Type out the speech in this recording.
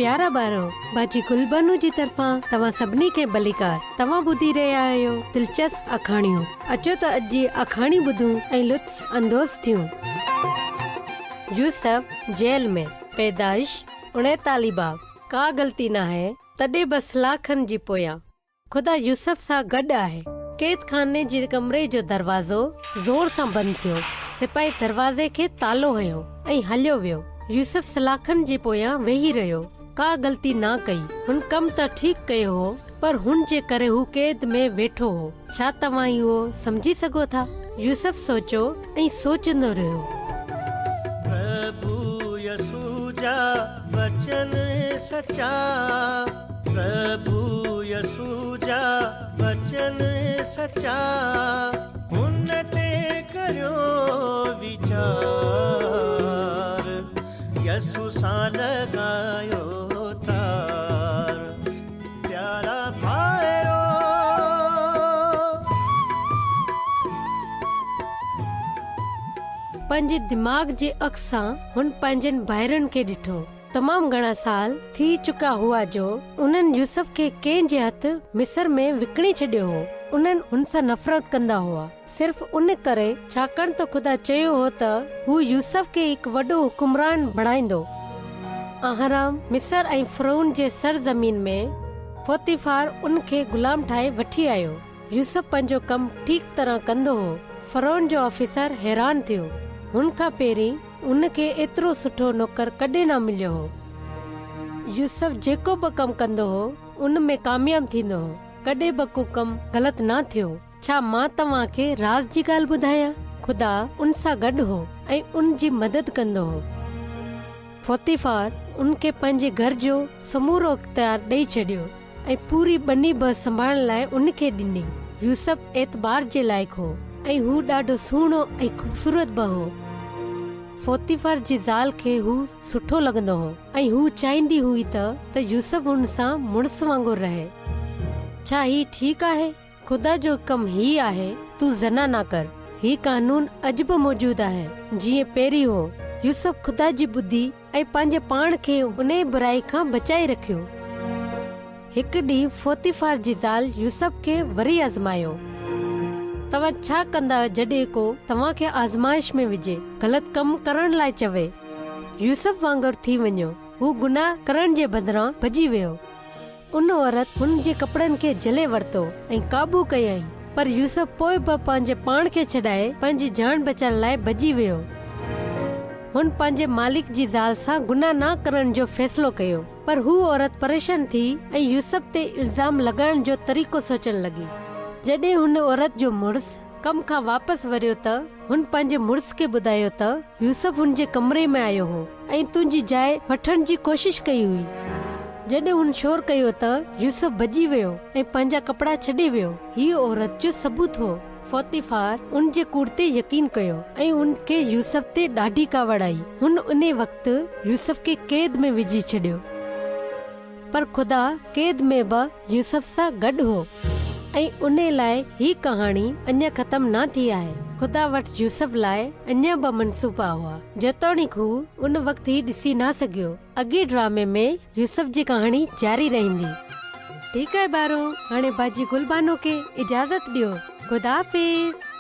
प्यारा ॿारो, बाजी गुलबानू जी तरफ़ां तव्हां सभिनी खे भलीकार। तव्हां ॿुधी रहिया आहियो दिलचस्प अखाणियूं। अचो त अॼु जी अखाणी ॿुधूं ऐं लुत्फ़ अंदोज़ थियूं। यूसुफ जेल में, पैदाइश 39 बाब। का ग़लती न आहे तॾहिं बस लाखनि जी पोयां ख़ुदा यूसुफ सां गॾु आहे। कैद खाने जे कमरे जो दरवाज़ो ज़ोर सां बंदि थियो। सिपाही दरवाज़े खे तालो हयो ऐं हलियो वियो। यूसुफ सलाखनि जे पोयां वेही रहियो। का ग़लती न कई। हुन कम त ठीक कयो हो, पर हुन जे करे हू कैद में वेठो हो। छा तव्हां इहो समझी सघो था? यूसुफ सोचो ऐं सोचंदो रहियो। प्रभु यसू जा वचन सचा, प्रभु यसू जा वचन सचा, हुन ते करियो वीचार, यसू सां लॻायो तार, प्यारा भाइरो। पंहिंजे दिमाग़ जे अख सां हुन पंहिंजनि भाइरनि खे ॾिठो। तमाम घणा साल थी चुका हुआ जो उन्हनि यूसुफ खे कंहिं जे हथ मिस्र में विकिणी छॾियो हो। उन्हनि हुन सां नफ़रत कंदा हुआ, सिर्फ़ उन करे छाकाणि त ख़ुदा चयो हो त हू यूसुफ खे हिकु वॾो हुकुमरान बणाईंदो। अहराम मिस्र ऐं फ़िरौन जे सरज़मीन में पोतीफार उन खे गुलाम ठाहे वठी आयो। यूसुफ पंहिंजो कमु ठीक तरह कंदो हो। फ़िरौन जो ऑफिसर हैरान थियो। हुन खां पहिरीं उन खे एतिरो सुठो नौकर कॾहिं न मिलियो हो। यूसुफ जेको बि कमु कंदो हो उन में कामयाब थींदो हो। कॾहिं बि को कमु ग़लति न थियो। छा मां तव्हां खे राज़ जी ॻाल्हि ॿुधायां? ख़ुदा उन सां गॾु हो ऐं उन जी मदद कंदो हो। पोतीफार उन खे पंहिंजे घर जो समूरो इख्तियार ॾेई छॾियो ऐं पूरी बनी बि संभालण लाइ उन खे ॾिनी। यूसुफ एतबार जे लाइक़ु हो ऐं हू ॾाढो सुहिणो ऐं ख़ूबसूरत बि हो। पोतीफार जी ज़ाल खे हू सुठो लॻंदो हो ऐं हू चाहींदी हुई त यूसुफ हुन सां मुड़ुस वांगुरु रहे। छा ही ठीक आहे? ख़ुदा जो कम ही आहे, तू ज़ना न कर। ही कानून अॼु बि मौजूद आहे जीअं पहिरीं हो। यूसुफ ख़ुदा जी ॿुधी ऐं पंहिंजे पाण खे उन बुराई खां बचाए रखियो। हिकु ॾींहुं पोतीफार जी ज़ाल यूसुफ खे वरी आज़मायो। तव्हां छा कंदा जॾहिं को तव्हां खे आज़माइश में विझे, ग़लति कमु करण लाइ चवे? यूसुफ वांगुरु थी वञो। हू गुनाह करण जे बदिरां भॼी वियो। उन औरत हुन जे कपड़नि खे जले वरितो ऐं काबू कयईं, पर यूसुफ पोइ बि पंहिंजे पाण खे छॾाए पंहिंजी जान बचाइण लाइ भॼी वियो। हुन पंहिंजे मालिक जी ज़ाल सां गुनाह न करण जो फ़ैसिलो कयो, पर हू औरत परेशान थी ऐं यूसुफ ते इल्ज़ाम लॻाइण जो तरीक़ो सोचण लॻी। जॾहिं हुन औरत जो मुड़ुस कम खां वापसि वरियो त हुन पंहिंजे मुड़ुस खे ॿुधायो त यूसुफ हुन जे कमरे में आयो हो ऐं तुंहिंजी जाइ वठण जी कोशिश कई हुई। जॾहिं हुन शोर कयो त यूसुफ भॼी वियो ऐं पंहिंजा कपड़ा छॾे वियो। हीअ औरत जो सबूत हो। पोतीफार उन जे कूड़ ते यकीन कयो ऐं उन खे यूसुफ ते ॾाढी कावड़ आई। हुन उन वक़्तु यूसुफ खे कैद में विझी छॾियो, पर ख़ुदा कैद में बि यूसुफ सां गॾु हो ऐं उन लाइ ही कहाणी अञा ख़तम न थी आहे। ख़ुदा वटि यूसुफ लाइ अञा बि मनसूबा हुआ, जेतोणीकि हू उन वक़्तु ही ॾिसी न सघियो। अॻे ड्रामे में यूसुफ जी कहाणी जारी रहंदी। ठीकु आहे ॿारो, हाणे बाजी गुलबानो खे इजाज़त ॾियो। ख़ुदा हाफ़िज़।